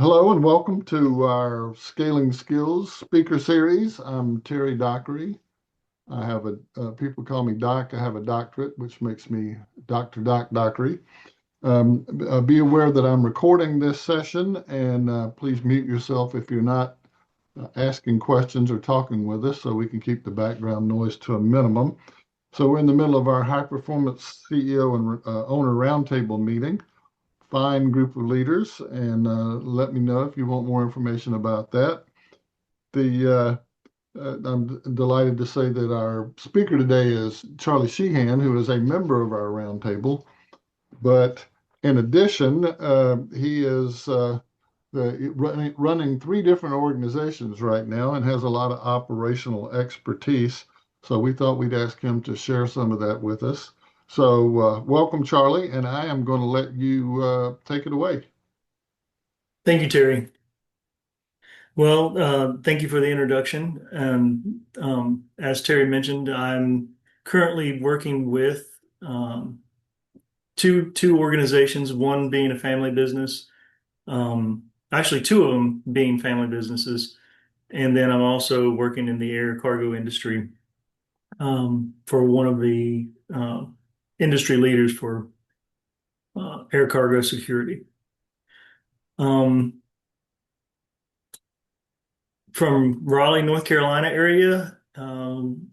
Hello and welcome to our Scaling Skills speaker series. I'm Terry Dockery. I have people call me Doc. I have a doctorate, which makes me Dr. Doc Dockery. Be aware that I'm recording this session and please mute yourself if you're not asking questions or talking with us so we can keep the background noise to a minimum. So we're in the middle of our high performance CEO and owner roundtable meeting. Fine group of leaders, and let me know if you want more information about that. I'm delighted to say that our speaker today is Charlie Shehan, who is a member of our roundtable. But in addition, he is running three different organizations right now and has a lot of operational expertise. So we thought we'd ask him to share some of that with us. So welcome, Charlie, and I am going to let you take it away. Thank you, Terry. Well, thank you for the introduction. As Terry mentioned, I'm currently working with two organizations, one being a family business, actually two of them being family businesses, and then I'm also working in the air cargo industry for one of the industry leaders for air cargo security. Um, from Raleigh, North Carolina area.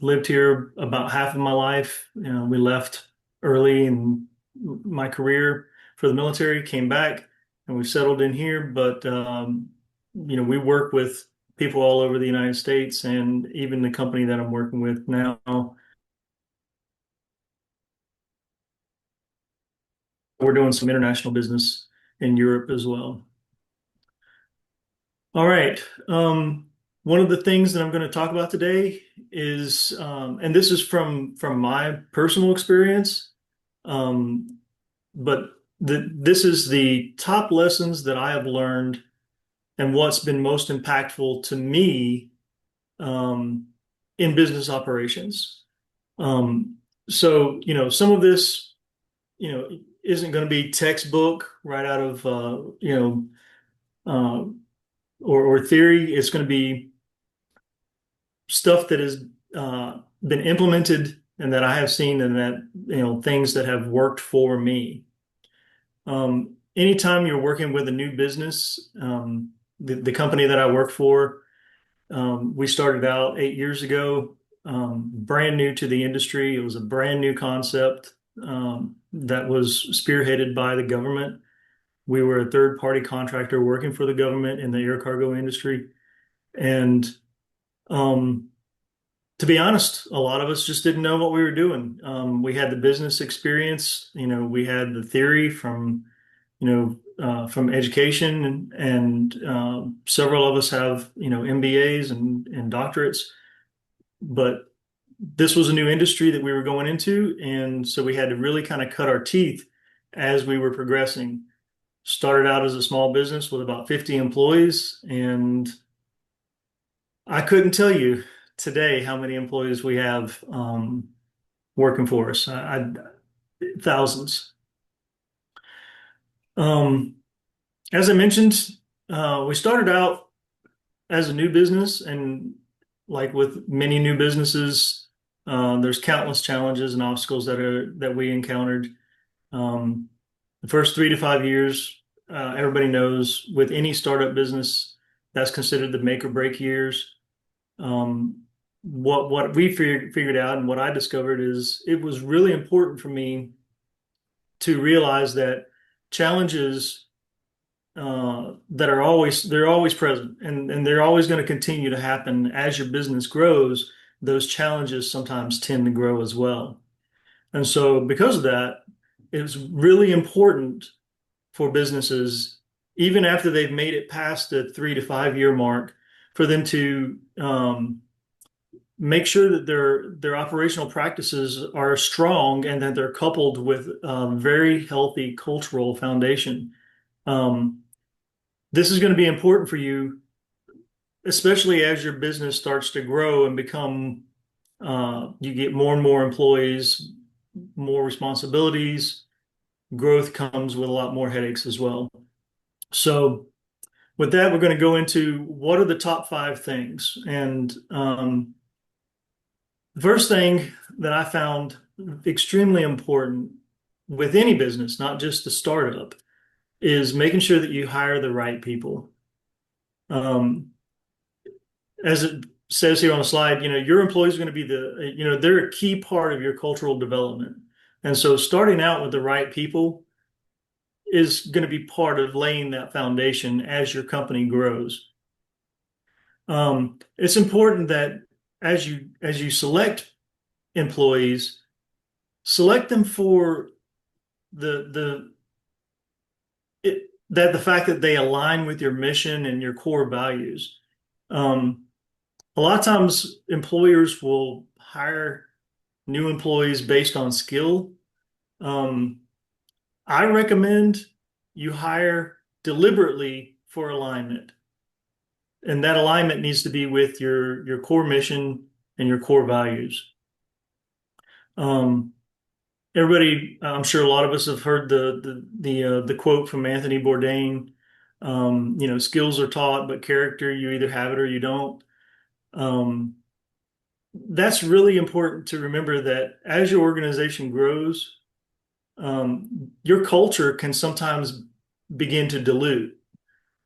Lived here about half of my life. We left early in my career for the military, came back, and we settled in here. But we work with people all over the United States, and even the company that I'm working with now, we're doing some international business in Europe as well. All right. One of the things that I'm going to talk about today is, and this is from my personal experience, um, but this is the top lessons that I have learned and what's been most impactful to me um, in business operations. Um, some of this, isn't going to be textbook right out of, uh, or theory. It's going to be stuff that has been implemented and that I have seen and that, things that have worked for me. Anytime you're working with a new business, the company that I work for, we started out 8 years ago, brand new to the industry. It was a brand new concept that was spearheaded by the government. We were a third party contractor working for the government in the air cargo industry. And um, to be honest, a lot of us just didn't know what we were doing. We had the business experience, we had the theory from education, and several of us have, MBAs and doctorates. But this was a new industry that we were going into, and so we had to really kind of cut our teeth as we were progressing. Started out as a small business with about 50 employees, and I couldn't tell you today how many employees we have working for us. Thousands. Um, as I mentioned, we started out as a new business, and like with many new businesses, there's countless challenges and obstacles that we encountered. Um, the first 3 to 5 years, everybody knows with any startup business, that's considered the make or break years. Um, what we figured out and what I discovered is it was really important for me to realize that challenges that they're always present, and they're always going to continue to happen as your business grows. Those challenges sometimes tend to grow as well. And so because of that, it's really important for businesses, even after they've made it past the 3 to 5 year mark, for them to make sure that their operational practices are strong and that they're coupled with a very healthy cultural foundation. Um, this is going to be important for you, especially as your business starts to grow and become, you get more and more employees, more responsibilities. Growth comes with a lot more headaches as well. So with that, we're going to go into what are the top five things. And the first thing that I found extremely important with any business, not just the startup, is making sure that you hire the right people. Um, as it says here on the slide, your employees are going to be they're a key part of your cultural development. And so starting out with the right people is going to be part of laying that foundation as your company grows. It's important that as you select employees, select them for the that the fact that they align with your mission and your core values. Um, a lot of times, employers will hire new employees based on skill. Um, I recommend you hire deliberately for alignment, and that alignment needs to be with your core mission and your core values. Um, Everybody, I'm sure a lot of us have heard the quote from Anthony Bourdain. Skills are taught, but character, you either have it or you don't. Um, that's really important to remember that as your organization grows, your culture can sometimes begin to dilute.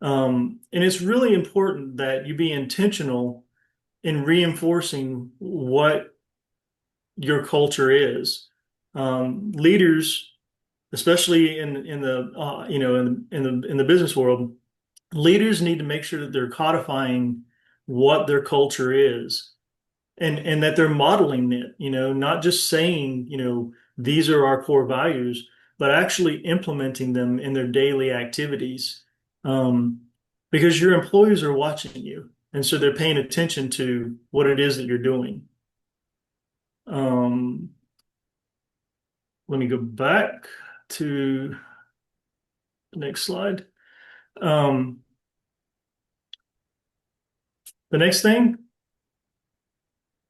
And it's really important that you be intentional in reinforcing what your culture is. Leaders, especially in the in the business world, leaders need to make sure that they're codifying what their culture is and that they're modeling it, not just saying, these are our core values, but actually implementing them in their daily activities. Um, because your employees are watching you, and so they're paying attention to what it is that you're doing. Um, Let me go back to the next slide. Um, the next thing,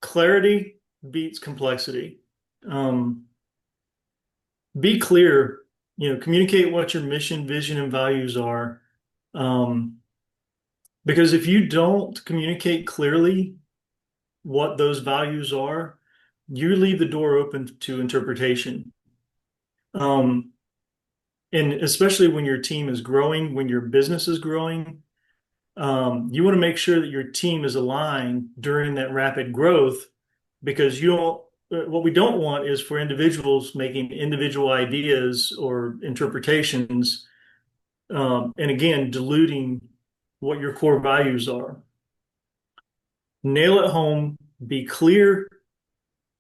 clarity beats complexity. Um, be clear, communicate what your mission, vision, and values are. Um, because if you don't communicate clearly what those values are, you leave the door open to interpretation. Um, and especially when your team is growing, when your business is growing, you want to make sure that your team is aligned during that rapid growth because what we don't want is for individuals making individual ideas or interpretations, and again, diluting what your core values are. Nail it home, be clear,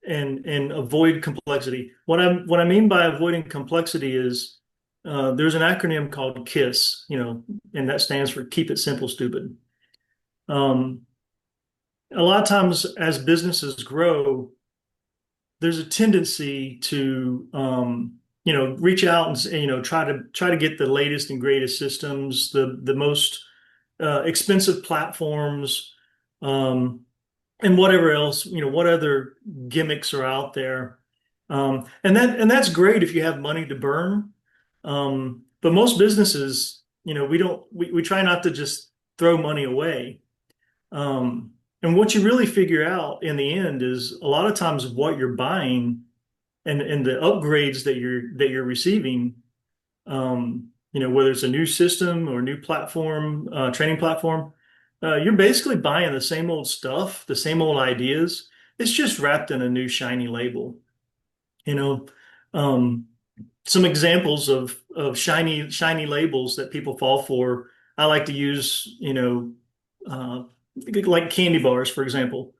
and avoid complexity. What I mean by avoiding complexity is there's an acronym called KISS, and that stands for Keep It Simple, Stupid. Um, a lot of times as businesses grow, there's a tendency to reach out and try to get the latest and greatest systems, the most expensive platforms, um, and whatever else, what other gimmicks are out there. And that's great if you have money to burn. But most businesses, we try not to just throw money away. Um, and what you really figure out in the end is a lot of times what you're buying and the upgrades that you're receiving, whether it's a new system or a new platform, training platform, you're basically buying the same old stuff, the same old ideas. It's just wrapped in a new shiny label. You know, um, some examples of shiny labels that people fall for. I like to use, like candy bars, for example.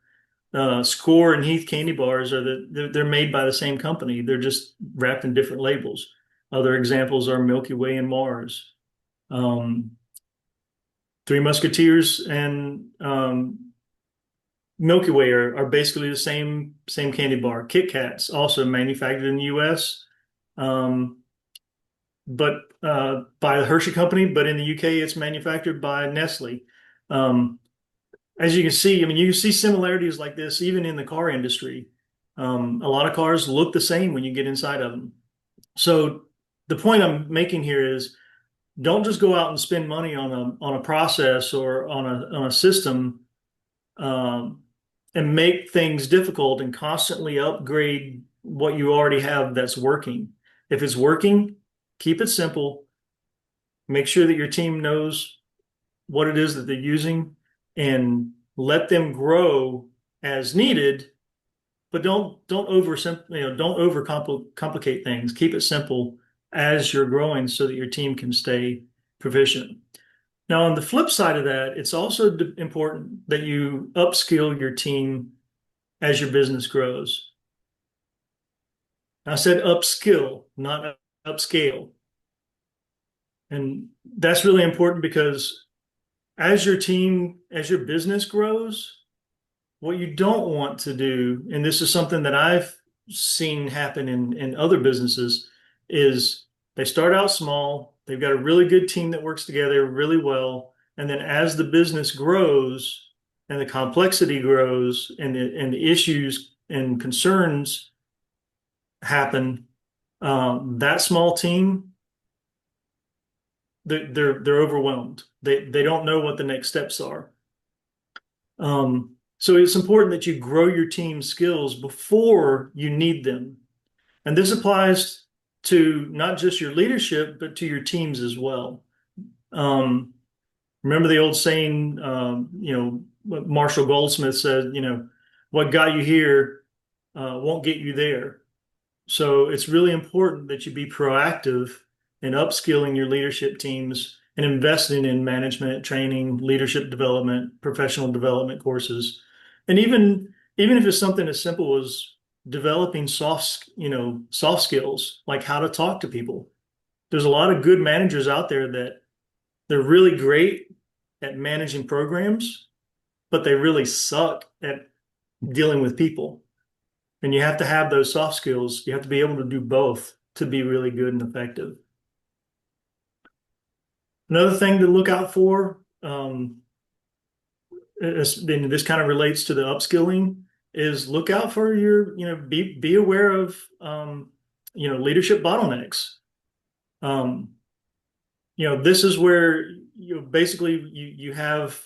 Score and Heath candy bars they're made by the same company. They're just wrapped in different labels. Other examples are Milky Way and Mars. Um, Three Musketeers and Milky Way are basically the same candy bar. Kit Kats also manufactured in the U.S. Um, but by the Hershey Company, but in the UK it's manufactured by Nestle. Um, as you can see, I mean, you can see similarities like this even in the car industry. A lot of cars look the same when you get inside of them. So the point I'm making here is don't just go out and spend money on a process or on a system, um, and make things difficult and constantly upgrade what you already have that's working. If it's working, keep it simple. Make sure that your team knows what it is that they're using and let them grow as needed, but don't over complicate things. Keep it simple as you're growing so that your team can stay proficient. Now, on the flip side of that, it's also important that you upskill your team as your business grows. I said upskill, not upscale. And that's really important because as your business grows, what you don't want to do, and this is something that I've seen happen in other businesses, is they start out small, they've got a really good team that works together really well, and then as the business grows and the complexity grows and the issues and concerns happen, that small team, they're overwhelmed. They don't know what the next steps are. So it's important that you grow your team's skills before you need them. And this applies to not just your leadership, but to your teams as well. Um, Remember the old saying, what Marshall Goldsmith said, what got you here won't get you there. So it's really important that you be proactive in upskilling your leadership teams and investing in management training, leadership development, professional development courses. And even if it's something as simple as developing soft skills, like how to talk to people. There's a lot of good managers out there that they're really great at managing programs, but they really suck at dealing with people. And you have to have those soft skills. You have to be able to do both to be really good and effective. Another thing to look out for, and this kind of relates to the upskilling, is look out for be aware of, leadership bottlenecks. Um, this is where basically you have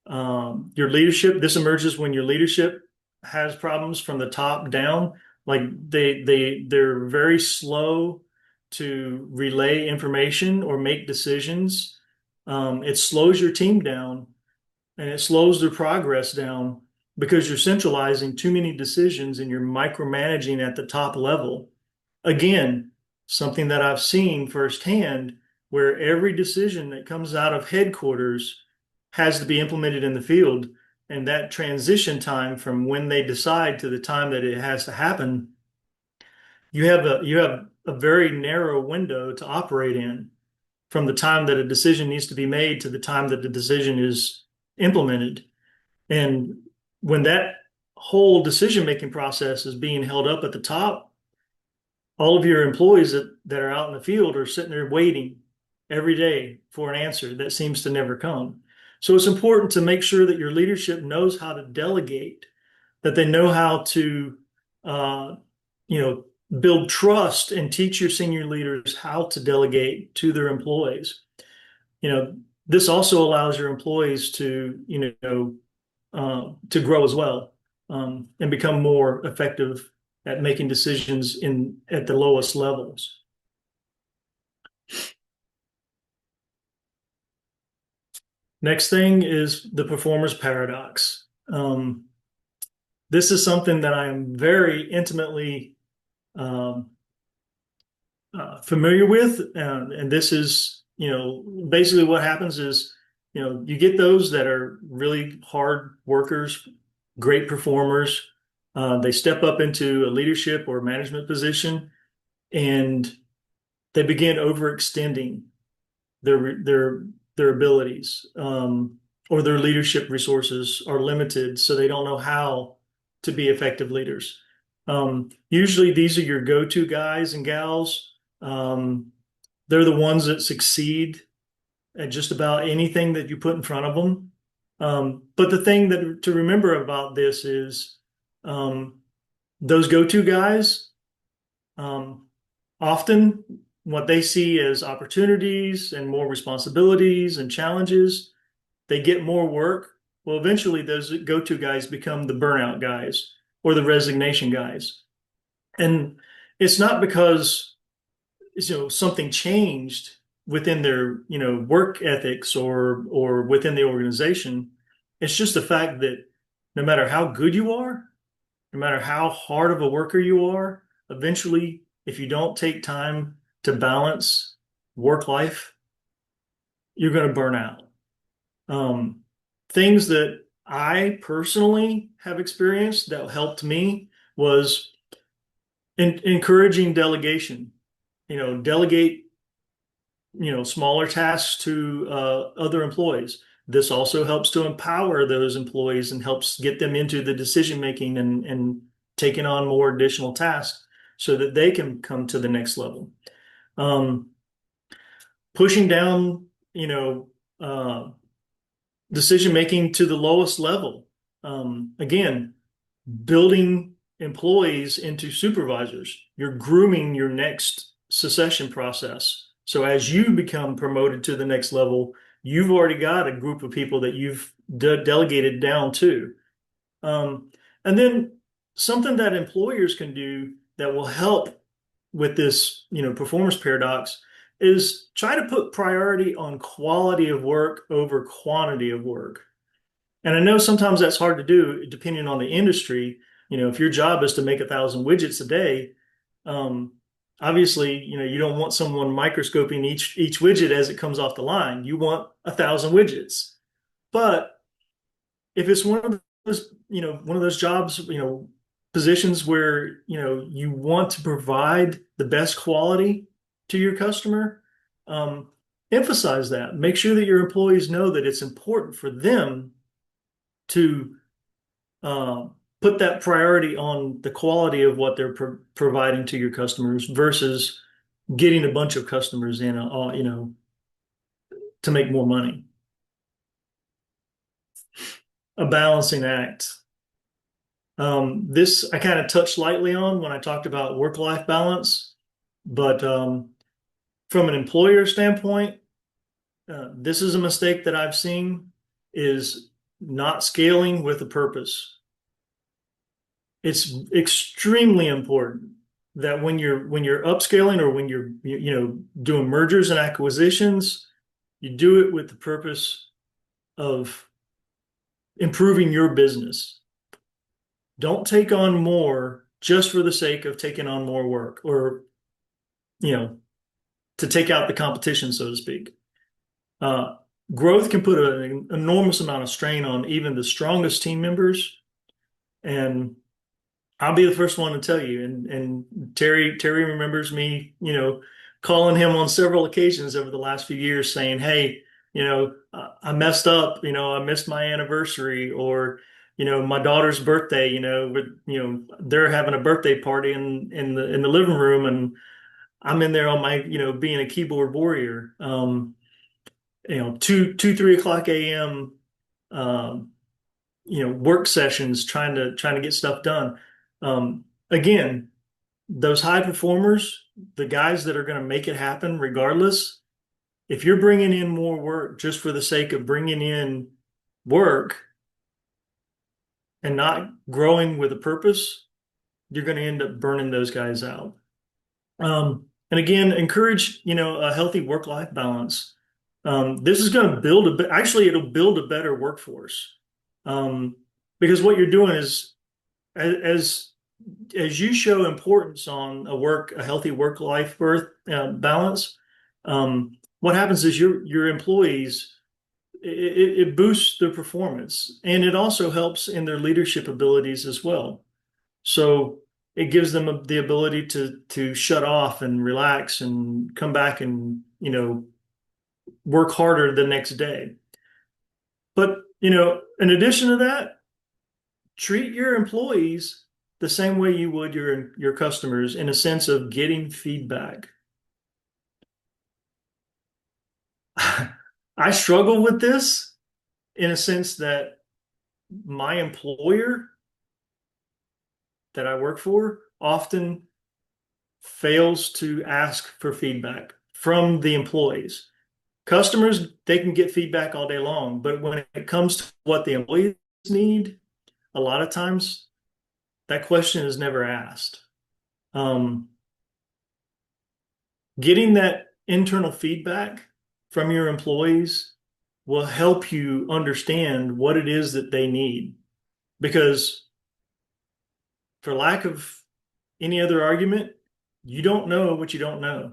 your leadership. This emerges when your leadership has problems from the top down. Like they're very slow to relay information or make decisions. It slows your team down and it slows their progress down because you're centralizing too many decisions and you're micromanaging at the top level. Again, something that I've seen firsthand where every decision that comes out of headquarters has to be implemented in the field. And that transition time from when they decide to the time that it has to happen, you have a very narrow window to operate in from the time that a decision needs to be made to the time that the decision is implemented. And when that whole decision-making process is being held up at the top, all of your employees that are out in the field are sitting there waiting every day for an answer that seems to never come. So it's important to make sure that your leadership knows how to delegate, that they know how to, uh, you know, build trust and teach your senior leaders how to delegate to their employees. This also allows your employees to, to grow as well, and become more effective at making decisions at the lowest levels. Next thing is the performer's paradox. This is something that I am very intimately um, familiar with, and this is, basically what happens is, you get those that are really hard workers, great performers. They step up into a leadership or management position, and they begin overextending their their abilities, or their leadership resources are limited, so they don't know how to be effective leaders. Usually, these are your go-to guys and gals. They're the ones that succeed at just about anything that you put in front of them. But the thing that to remember about this is, um, those go-to guys, um, often what they see as opportunities and more responsibilities and challenges. They get more work. Well, eventually those go-to guys become the burnout guys or the resignation guys. And it's not because something changed within their work ethics or within the organization. It's just the fact that no matter how good you are, no matter how hard of a worker you are, eventually, if you don't take time to balance work life, you're going to burn out. Um, Things that I personally have experienced that helped me was encouraging delegation. Delegate smaller tasks to other employees. This also helps to empower those employees and helps get them into the decision making and taking on more additional tasks so that they can come to the next level. Um, Pushing down, uh, decision making to the lowest level. Again, building employees into supervisors. You're grooming your next succession process. So as you become promoted to the next level, you've already got a group of people that you've delegated down to. Um, and then something that employers can do that will help with this, performance paradox is try to put priority on quality of work over quantity of work. And I know sometimes that's hard to do depending on the industry. If your job is to make 1,000 widgets a day, um, obviously, you don't want someone microscoping each widget as it comes off the line. You want 1,000 widgets. But if it's one of those jobs, positions where, you want to provide the best quality to your customer, um, emphasize that. Make sure that your employees know that it's important for them to uh, put that priority on the quality of what they're providing to your customers versus getting a bunch of customers in, to make more money. A balancing act. This I kind of touched lightly on when I talked about work-life balance, but from an employer standpoint, this is a mistake that I've seen is not scaling with a purpose. It's extremely important that when you're upscaling or when you're doing mergers and acquisitions, you do it with the purpose of improving your business. Don't take on more just for the sake of taking on more work or you know to take out the competition, so to speak. Uh, Growth can put an enormous amount of strain on even the strongest team members, and I'll be the first one to tell you. And Terry remembers me, calling him on several occasions over the last few years saying, "Hey, I messed up. I missed my anniversary, or my daughter's birthday. They're having a birthday party in the living room, and I'm in there on my, being a keyboard warrior. 3 o'clock a.m. Um, work sessions trying to get stuff done. Again, those high performers, the guys that are going to make it happen regardless, if you're bringing in more work just for the sake of bringing in work and not growing with a purpose, you're going to end up burning those guys out. And again, encourage, a healthy work-life balance. This is going to actually, it'll build a better workforce. Um, because what you're doing is as as you show importance on a healthy work-life balance, what happens is your employees, it boosts their performance, and it also helps in their leadership abilities as well. So it gives them the ability to shut off and relax and come back and work harder the next day. But in addition to that, treat your employees the same way you would your customers in a sense of getting feedback. I struggle with this in a sense that my employer that I work for often fails to ask for feedback from the employees. Customers, they can get feedback all day long, but when it comes to what the employees need, a lot of times that question is never asked. Um, Getting that internal feedback from your employees will help you understand what it is that they need. Because for lack of any other argument, you don't know what you don't know.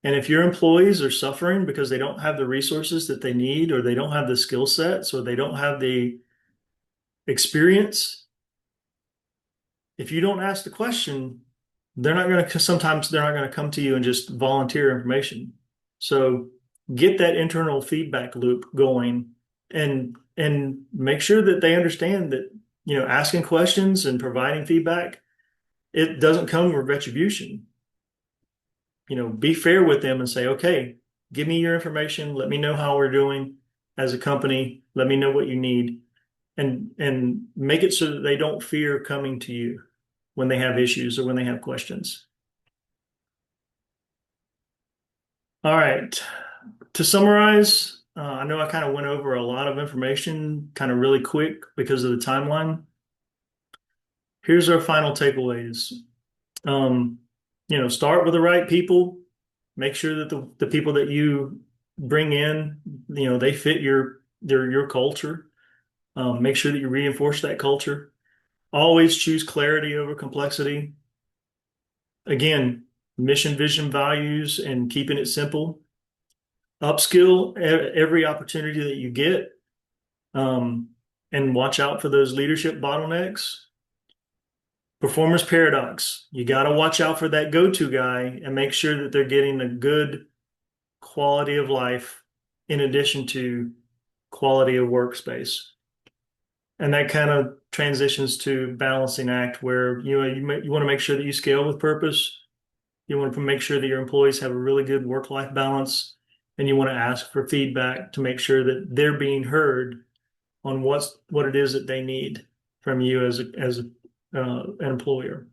And if your employees are suffering because they don't have the resources that they need, or they don't have the skill sets, or they don't have the experience, if you don't ask the question, sometimes they're not going to come to you and just volunteer information. So get that internal feedback loop going, and make sure that they understand that, asking questions and providing feedback, it doesn't come with retribution. Be fair with them and say, okay, give me your information. Let me know how we're doing as a company. Let me know what you need, and make it so that they don't fear coming to you when they have issues or when they have questions. All right. To summarize, I know I kind of went over a lot of information kind of really quick because of the timeline. Here's our final takeaways. Um, Start with the right people. Make sure that the people that you bring in, they fit your culture. Make sure that you reinforce that culture. Always choose clarity over complexity. Again, mission, vision, values, and keeping it simple. Upskill every opportunity that you get, um, and watch out for those leadership bottlenecks. Performance paradox. You got to watch out for that go-to guy and make sure that they're getting a good quality of life in addition to quality of workspace. And that kind of transitions to balancing act, where you want to make sure that you scale with purpose. You want to make sure that your employees have a really good work-life balance, and you want to ask for feedback to make sure that they're being heard on what it is that they need from you as an employer.